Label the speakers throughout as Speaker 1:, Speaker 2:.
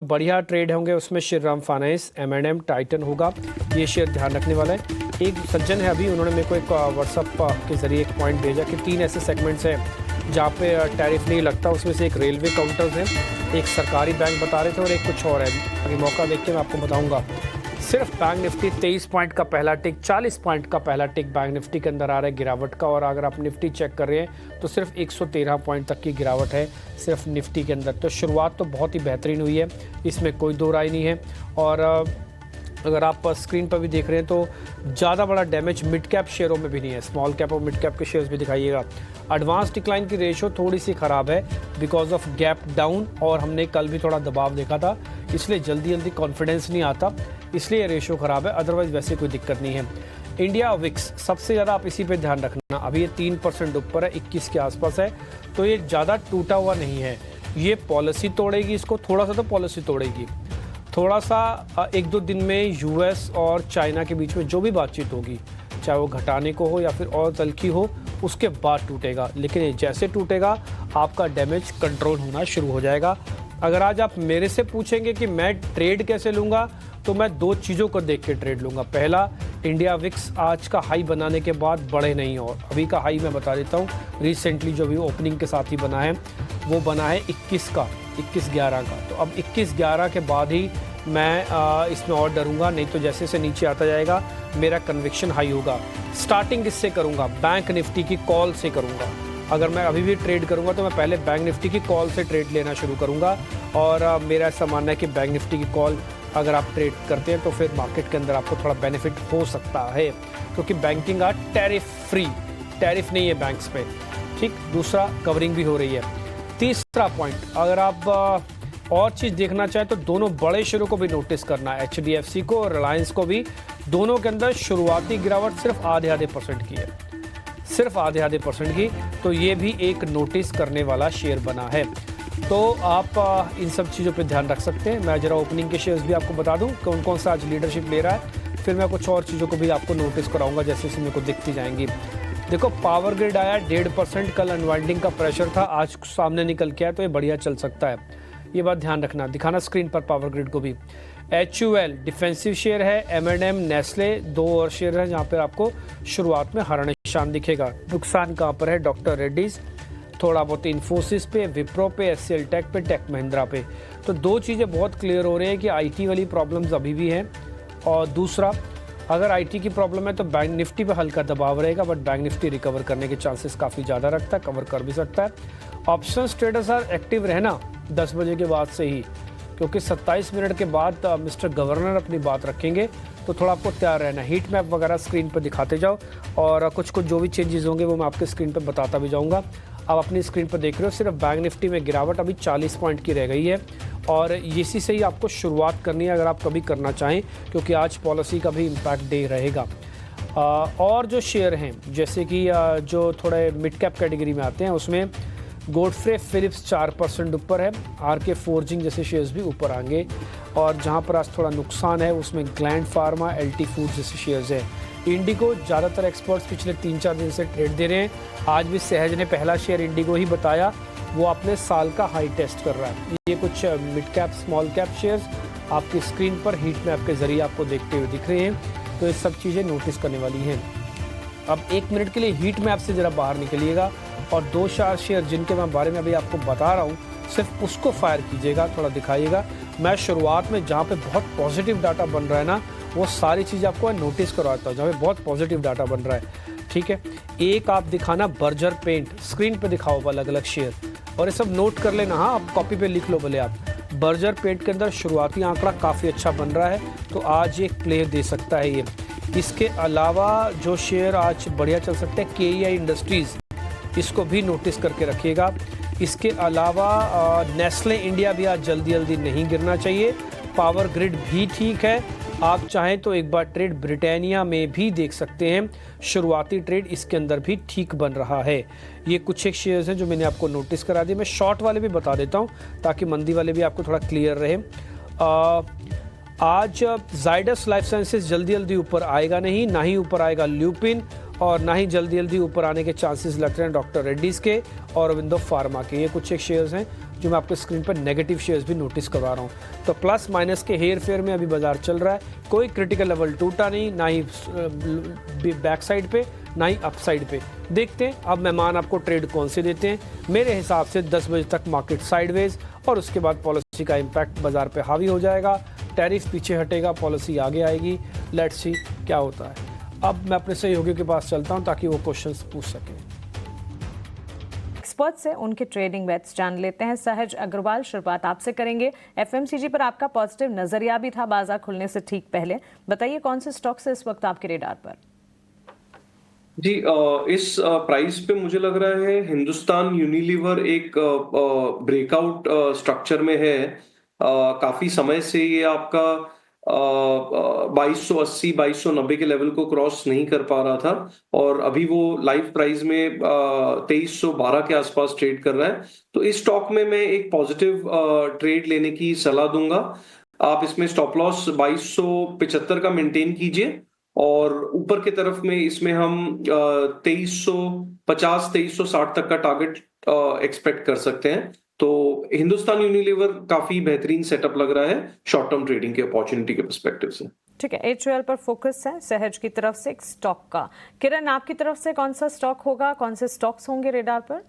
Speaker 1: बढ़िया ट्रेड होंगे उसमें श्रीराम फाइनेंस, M&M, टाइटन होगा। ये शेयर ध्यान रखने वाला है। एक सज्जन है अभी, उन्होंने मेरे को एक व्हाट्सअप के ज़रिए एक पॉइंट भेजा कि 3 ऐसे सेगमेंट्स हैं जहाँ पे टैरिफ नहीं लगता। उसमें से एक रेलवे काउंटर्स है, एक सरकारी बैंक बता रहे थे और एक कुछ और है। अभी मौका देख के मैं आपको बताऊँगा। सिर्फ बैंक निफ्टी 23 पॉइंट का पहला टिक, 40 पॉइंट का पहला टिक बैंक निफ्टी के अंदर आ रहा है गिरावट का। और अगर आप निफ्टी चेक कर रहे हैं तो सिर्फ 113 पॉइंट तक की गिरावट है सिर्फ निफ्टी के अंदर। तो शुरुआत तो बहुत ही बेहतरीन हुई है, इसमें कोई दो राय नहीं है। और अगर आप स्क्रीन पर भी देख रहे हैं तो ज़्यादा बड़ा डैमेज मिड कैप शेयरों में भी नहीं है, स्मॉल कैप और मिड कैप के शेयर्स भी दिखाइएगा। एडवांस डिक्लाइन की रेशो थोड़ी सी ख़राब है बिकॉज ऑफ गैप डाउन, और हमने कल भी थोड़ा दबाव देखा था, इसलिए जल्दी कॉन्फिडेंस नहीं आता, इसलिए रेशो ख़राब है। अदरवाइज वैसे कोई दिक्कत नहीं है। इंडिया विक्स सबसे ज़्यादा आप इसी पे ध्यान रखना। अभी ये 3% ऊपर है, 21 के आसपास है, तो ये ज़्यादा टूटा हुआ नहीं है। ये पॉलिसी तोड़ेगी इसको, थोड़ा सा तो पॉलिसी तोड़ेगी, थोड़ा सा 1-2 दिन में यूएस और चाइना के बीच में जो भी बातचीत होगी, चाहे वो घटाने को हो या फिर और तलखी हो, उसके बाद टूटेगा। लेकिन ये जैसे टूटेगा आपका डैमेज कंट्रोल होना शुरू हो जाएगा। अगर आज आप मेरे से पूछेंगे कि मैं ट्रेड कैसे लूँगा, तो मैं 2 चीज़ों को देख के ट्रेड लूँगा। पहला, इंडिया विक्स आज का हाई बनाने के बाद बढ़े नहीं, और अभी का हाई मैं बता देता हूँ, रिसेंटली जो भी ओपनिंग के साथ ही बना है वो बना है 21/11 का। तो अब 21/11 के बाद ही मैं इसमें और डरूंगा, नहीं तो जैसे से नीचे आता जाएगा मेरा कन्विक्शन हाई होगा। स्टार्टिंग किससे करूंगा? बैंक निफ्टी की कॉल से करूंगा। अगर मैं अभी भी ट्रेड करूंगा तो मैं पहले बैंक निफ्टी की कॉल से ट्रेड लेना शुरू करूंगा। और मेरा ऐसा मानना है कि बैंक निफ्टी की कॉल अगर आप ट्रेड करते हैं तो फिर मार्केट के अंदर आपको थोड़ा बेनिफिट हो सकता है, क्योंकि बैंकिंग आज टैरिफ फ्री, टैरिफ नहीं है बैंक्स पे, ठीक। दूसरा, कवरिंग भी हो रही है। तीसरा पॉइंट, अगर आप और चीज़ देखना चाहें तो दोनों बड़े शेयरों को भी नोटिस करना है, HDFC को और रिलायंस को भी। दोनों के अंदर शुरुआती गिरावट सिर्फ आधे % की है, सिर्फ आधे % की। तो ये भी एक नोटिस करने वाला शेयर बना है। तो आप इन सब चीज़ों पे ध्यान रख सकते हैं। मैं ज़रा ओपनिंग के शेयर्स भी आपको बता दूं कौन कौन सा आज लीडरशिप ले रहा है, फिर मैं कुछ और चीज़ों को भी आपको नोटिस कराऊंगा जैसे जैसे मेरे को दिखती जाएंगी। देखो, पावर ग्रिड आया 1.5%, कल अनवाइंडिंग का प्रेशर था, आज सामने निकल के आया, तो ये बढ़िया चल सकता है, ये बात ध्यान रखना। दिखाना स्क्रीन पर पावर ग्रिड को भी। HUL डिफेंसिव शेयर है, M&M, नेस्ले 2 और शेयर है जहाँ पर आपको शुरुआत में हरा निशान दिखेगा। नुकसान कहाँ पर है? डॉक्टर रेड्डीज, थोड़ा बहुत इन्फोसिस पे, विप्रो पे, HCL टेक पे, टेक महिंद्रा पे। तो 2 चीज़ें बहुत क्लियर हो रही है कि IT वाली प्रॉब्लम्स अभी भी हैं। और दूसरा, अगर IT की प्रॉब्लम है तो बैंक निफ्टी पे हल्का दबाव रहेगा, बट बैंक निफ्टी रिकवर करने के चांसेस काफ़ी ज़्यादा रखता है, कवर कर भी सकता है। ऑप्शंस ट्रेडर्स आर एक्टिव रहना 10 बजे के बाद से ही, क्योंकि 27 मिनट के बाद मिस्टर गवर्नर अपनी बात रखेंगे, तो थोड़ा आपको तैयार रहना। हीट मैप वगैरह स्क्रीन पर दिखाते जाओ, और कुछ जो भी चेंजेस होंगे वो मैं आपके स्क्रीन पर बताता भी जाऊँगा। आप अपनी स्क्रीन पर देख रहे हो, सिर्फ बैंक निफ्टी में गिरावट अभी 40 पॉइंट की रह गई है, और इसी से ही आपको शुरुआत करनी है अगर आप कभी करना चाहें, क्योंकि आज पॉलिसी का भी इम्पैक्ट डे रहेगा। और जो शेयर हैं जैसे कि जो थोड़े मिड कैप कैटेगरी में आते हैं, उसमें गोडफ्रे फिलिप्स 4% ऊपर है, RK फोर्जिंग जैसे शेयर्स भी ऊपर आएंगे। और जहां पर आज थोड़ा नुकसान है उसमें ग्लैंड फार्मा, LT फूड जैसे शेयर्स हैं। इंडिगो, ज़्यादातर एक्सपर्ट्स पिछले 3-4 दिन से ट्रेड दे रहे हैं। आज भी सहज ने पहला शेयर इंडिगो ही बताया, वो अपने साल का हाई टेस्ट कर रहा है। ये कुछ mid cap small cap shares आपकी स्क्रीन पर हीट मैप के जरिए आपको देखते हुए दिख रहे हैं, तो ये सब चीज़ें नोटिस करने वाली हैं। अब 1 मिनट के लिए हीट मैप से ज़रा बाहर निकलिएगा, और 2-4 शेयर जिनके मैं बारे में अभी आपको बता रहा हूँ, सिर्फ उसको फायर कीजिएगा, थोड़ा दिखाइएगा। मैं शुरुआत में जहाँ पे बहुत पॉजिटिव डाटा बन रहा है ना, वो सारी चीज़ आपको नोटिस करवाता हूँ जहाँ पे बहुत पॉजिटिव डाटा बन रहा है, ठीक है। एक आप दिखाना बर्जर पेंट, स्क्रीन पे दिखाओ अलग अलग शेयर, और ये सब नोट कर लेना। हाँ, आप कॉपी पे लिख लो भले आप। बर्जर पेंट के अंदर शुरुआती आंकड़ा काफ़ी अच्छा बन रहा है, तो आज एक प्ले दे सकता है ये। इसके अलावा जो शेयर आज बढ़िया चल सकते हैं, KEI इंडस्ट्रीज़, इसको भी नोटिस करके रखिएगा। इसके अलावा नेस्ले इंडिया भी आज जल्दी नहीं गिरना चाहिए। पावर ग्रिड भी ठीक है। आप चाहें तो एक बार ट्रेड ब्रिटानिया में भी देख सकते हैं, शुरुआती ट्रेड इसके अंदर भी ठीक बन रहा है। ये कुछ एक शेयर्स हैं जो मैंने आपको नोटिस करा दिए। मैं शॉर्ट वाले भी बता देता हूँ ताकि मंदी वाले भी आपको थोड़ा क्लियर रहे। आज जाइडस लाइफ साइंसेज जल्दी ऊपर आएगा नहीं, ना ही ऊपर आएगा ल्यूपिन, और ना ही जल्दी ऊपर आने के चांसेस लग रहे हैं डॉक्टर रेड्डीज़ के और अरविंदो फार्मा के। ये कुछ एक शेयर्स हैं जो मैं आपको स्क्रीन पर नेगेटिव शेयर्स भी नोटिस करवा रहा हूँ। तो प्लस माइनस के हेर फेर में अभी बाजार चल रहा है, कोई क्रिटिकल लेवल टूटा नहीं, ना ही बैक साइड पे ना ही अप साइड पे। देखते हैं अब मेहमान आपको ट्रेड कौन से देते हैं। मेरे हिसाब से 10 बजे तक मार्केट साइडवेज और उसके बाद पॉलिसी का इम्पैक्ट बाजार पे हावी हो जाएगा, टैरिफ पीछे हटेगा, पॉलिसी आगे आएगी। लेट्स सी क्या होता है। अब मैं अपने सहयोगियों के पास चलता हूं ताकि वो क्वेश्चंस पूछ सकें।
Speaker 2: एक्सपर्ट से उनके ट्रेडिंग बेट्स जान लेते हैं। सहज अग्रवाल, शुरुआत आपसे करेंगे। एफएमसीजी पर आपका पॉजिटिव नजरिया भी था बाजार खुलने से ठीक पहले, बताइए कौन से स्टॉक्स है इस वक्त आपके रेडार पर?
Speaker 3: जी, इस प्राइस पे मुझे लग रहा है हिंदुस्तान यूनिलीवर एक ब्रेकआउट स्ट्रक्चर में है। काफी समय से ये आपका 2280 2290 के लेवल को क्रॉस नहीं कर पा रहा था और अभी वो लाइव प्राइस में 2312 के आसपास ट्रेड कर रहा है। तो इस स्टॉक में मैं एक पॉजिटिव ट्रेड लेने की सलाह दूंगा। आप इसमें स्टॉप लॉस 2275 का मेंटेन कीजिए और ऊपर की तरफ में इसमें हम 2350 2360 तक का टारगेट एक्सपेक्ट कर सकते हैं। तो हिंदुस्तान यूनिलीवर काफी बेहतरीन सेटअप लग रहा है शॉर्ट टर्म ट्रेडिंग के अपॉर्चुनिटी के पर्सपेक्टिव से।
Speaker 2: ठीक है, HUL पर फोकस है सहज की तरफ से एक स्टॉक का। किरण, आपकी तरफ से कौन सा स्टॉक होगा, कौन से स्टॉक्स होंगे रेडार पर?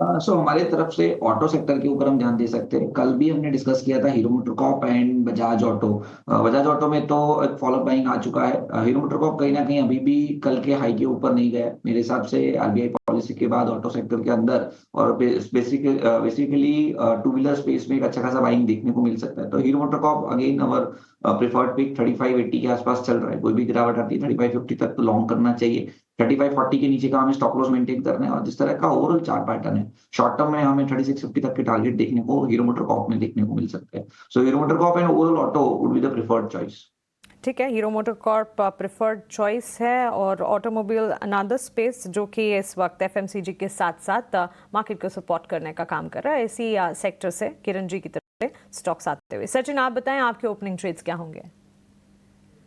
Speaker 4: हमारे तरफ से ऑटो सेक्टर के ऊपर हम ध्यान दे सकते हैं। कल भी हमने डिस्कस किया था Hero MotoCorp and Bajaj Auto. Bajaj Auto में तो एक फॉलोअप बाइंग आ चुका है। हीरो मोटरकॉर्प कहीं ना कहीं अभी भी कल के हाई के ऊपर नहीं गया। मेरे हिसाब से RBI पॉलिसी के बाद ऑटो सेक्टर के अंदर और बेसिकली टू व्हीलर स्पेस में एक अच्छा खासा बाइंग देखने को मिल सकता है। तो हीरो मोटरकॉर्प अगेन अवर प्रेफर्ड पिक 3580 के आसपास चल रहा है। कोई भी गिरावट आती है 3550 तक तो लॉन्ग करना चाहिए। 3540 के नीचे का हमें स्टॉप लॉस मेंटेन करना है और जिस तरह का ओवरऑल चार्ट पैटर्न है शॉर्ट टर्म में हमें 3650 तक के टारगेट देखने को हीरो मोटरकॉर्प में देखने को मिल सकते हैं। So Hero MotoCorp and overall auto would be the preferred choice.
Speaker 2: ठीक है, हीरो मोटरकॉर्प प्रेफर्ड चॉइस है और ऑटोमोबाइल अनदर स्पेस जो कि इस वक्त एफएमसीजी के साथ साथ मार्केट को सपोर्ट करने का काम कर रहा है। इसी सेक्टर से किरण जी की तरफ से स्टॉक्स आते हुए। सचिन, आप बताएं आपके ओपनिंग ट्रेड्स क्या होंगे?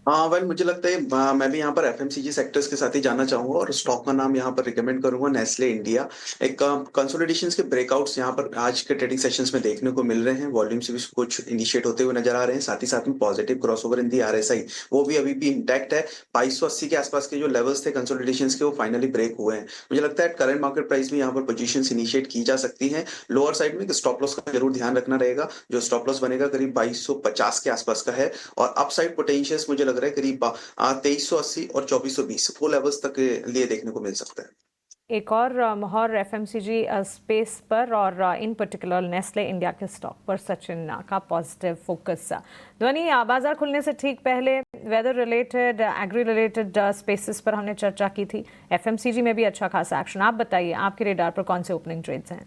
Speaker 5: हाँ वेल, मुझे लगता है मैं भी यहाँ पर एफएमसीजी सेक्टर्स के साथ ही जाना चाहूंगा और स्टॉक का नाम यहाँ पर रिकमेंड करूंगा नेस्ले इंडिया। एक कंसोलिडेशन के ब्रेकआउट्स यहाँ पर आज के ट्रेडिंग सेशंस में देखने को मिल रहे हैं। वॉल्यूम्स भी कुछ इनिशिएट होते हुए नजर आ रहे हैं, साथ ही साथ में पॉजिटिव क्रॉसओवर इन दी RSI वो भी अभी भी इंटैक्ट है। 2280 के आसपास के जो लेवल्स थे कंसोलिडेशन के वो फाइनली ब्रेक हुए हैं। मुझे लगता है करंट मार्केट प्राइस में यहाँ पर पोजीशंस इनिशिएट की जा सकती है। लोअर साइड में स्टॉप लॉस का जरूर ध्यान रखना रहेगा। जो स्टॉप लॉस बनेगा करीब 2250 के आसपास का है और अपसाइड पोटेंशियल्स मुझे लग रहा है करीब 2380 और 2420 वो लेवल्स तक के लिए देखने को मिल सकता है।
Speaker 2: एक और मोहर एफएमसीजी स्पेस पर और इन पर्टिकुलर नेस्ले इंडिया के स्टॉक पर सचिन का पॉजिटिव फोकस। ध्वनि, बाजार खुलने से ठीक पहले weather related, agri related spaces पर हमने चर्चा की थी। एफएमसीजी में भी अच्छा खासा एक्शन। आप बताइए आपके रेडार पर कौन से ओपनिंग ट्रेड्स हैं?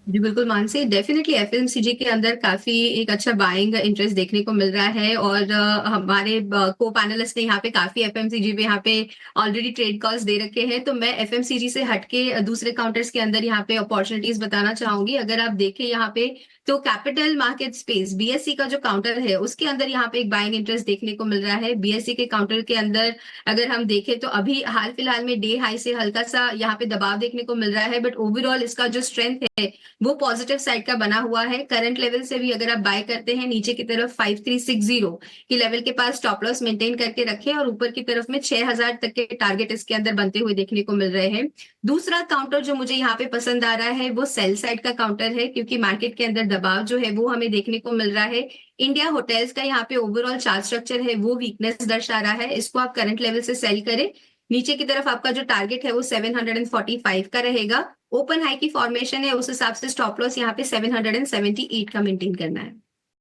Speaker 6: जी बिल्कुल मानसी, डेफिनेटली एफएमसीजी के अंदर काफी एक अच्छा बाइंग इंटरेस्ट देखने को मिल रहा है और हमारे को पैनलिस्ट ने यहाँ पे काफी एफएमसीजी पे यहाँ पे ऑलरेडी ट्रेड कॉल्स दे रखे हैं। तो मैं एफएमसीजी से हटके दूसरे काउंटर्स के अंदर यहाँ पे अपॉर्चुनिटीज बताना चाहूंगी। अगर आप देखें यहाँ पे तो कैपिटल मार्केट स्पेस BSE का जो काउंटर है उसके अंदर यहाँ पे एक बाइंग इंटरेस्ट देखने को मिल रहा है। BSE के काउंटर के अंदर अगर हम देखें तो अभी हाल फिलहाल में डे हाई से हल्का सा यहाँ पे दबाव देखने को मिल रहा है, बट ओवरऑल इसका जो स्ट्रेंथ है वो पॉजिटिव साइड का बना हुआ है। करंट लेवल से भी अगर आप बाय करते हैं नीचे की तरफ 5360 की लेवल के पास स्टॉप लॉस मेंटेन करके रखें और ऊपर की तरफ में 6000 तक के टारगेट इसके अंदर बनते हुए देखने को मिल रहे हैं। दूसरा काउंटर जो मुझे यहाँ पे पसंद आ रहा है वो सेल साइड का काउंटर है, क्योंकि मार्केट के अंदर दबाव जो है वो हमें देखने को मिल रहा है। इंडिया होटल्स का यहाँ पे ओवरऑल चार्ट स्ट्रक्चर है वो वीकनेस दर्शा रहा है। इसको आप करंट लेवल से सेल करें। नीचे की तरफ आपका जो टारगेट है वो 745 का रहेगा। ओपन हाई की फॉर्मेशन है, उस हिसाब से स्टॉप लॉस यहाँ पे 778 का मेंटेन करना है।